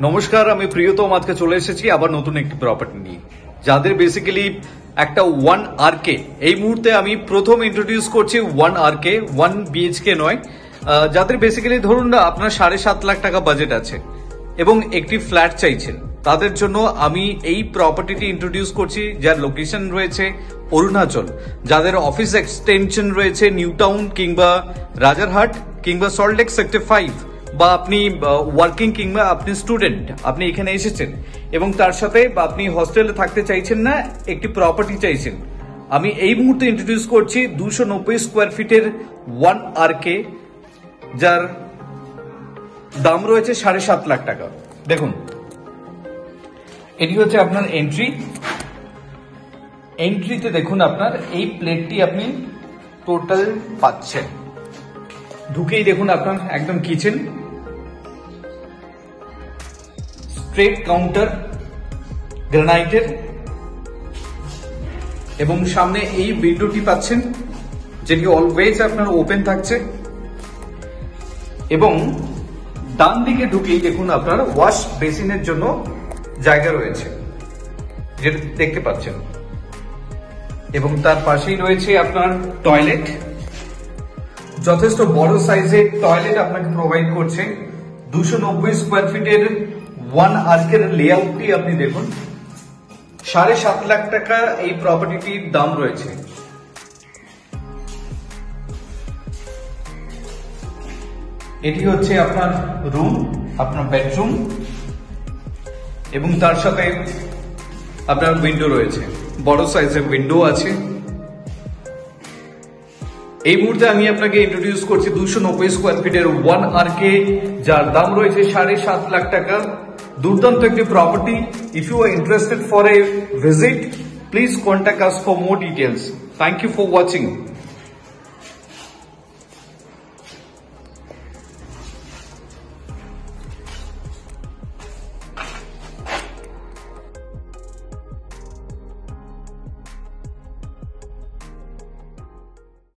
নমস্কার, আমি প্রিয়তম আজকে চলে এসেছি আবার নতুন একটি প্রপার্টি নিয়ে, যাদের বেসিক্যালি একটা 1 RK এই মুহূর্তে আমি প্রথম ইন্ট্রোডিউস করছি। 1 RK 1 BHK নয়, যাদের বেসিক্যালি ধরুন না আপনার 7.5 লাখ টাকা বাজেট আছে এবং একটি ফ্ল্যাট চাইছেন, তাদের জন্য আমি এই প্রপার্টিটি ইন্ট্রোডিউস করছি, যার লোকেশন রয়েছে অরুণাচল। যাদের অফিস এক্সটেনশন রয়েছে নিউ টাউন কিংবা রাজারহাট কিংবা সল্টলেক সেক্টর 5, বা আপনি ওয়ার্কিং কিংবা আপনি স্টুডেন্ট, আপনি এখানে এসেছেন এবং তার সাথে আপনি হস্টেলে থাকতে চাইছেন না, একটি প্রপার্টি চাইছেন, আমি এই মুহূর্তে ইন্ট্রোডিউস করছি 290 স্কোয়ার ফিটের 1 RK, যার দাম রয়েছে 7.5 লাখ টাকা। দেখুন, এটি হচ্ছে আপনার এন্ট্রিতে দেখুন আপনার এই প্লেটটি আপনি টোটাল পাচ্ছেন। ঢুকেই দেখুন আপনার একদম কিচেন, স্ট্রেট কাউন্টার গ্রানাইটের, এবং সামনে এই উইন্ডোটি পাচ্ছেন যেটি অলওয়েজ আপনার ওপেন থাকছে, এবং ডান দিকে ঢুকেই দেখুন আপনার ওয়াশ বেসিনের জন্য জায়গা রয়েছে যেটা দেখতে পাচ্ছেন, এবং তার পাশেই রয়েছে আপনার টয়লেট। যথেষ্ট বড় সাইজের টয়লেট আপনাকে প্রোভাইড করছে। 290 স্কোয়ার ফিটের 1 RK এর লেআউটটি আপনি দেখুন। 7.5 লাখ টাকা এই প্রপার্টিটির দাম রয়েছে। এটি হচ্ছে আপনার রুম, আপনার বেডরুম, এবং তার সাথে আপনার উইন্ডো রয়েছে, বড় সাইজের উইন্ডো আছে। এই মুহূর্তে আমি আপনাকে ইন্ট্রোডিউস করছি 290 স্কোয়ার ফিটের 1 RK, যার দাম রয়েছে 7.5 লাখ টাকা। দুর্দান্ত একটি property. If you are interested for a visit, please contact us for more details. Thank you for watching.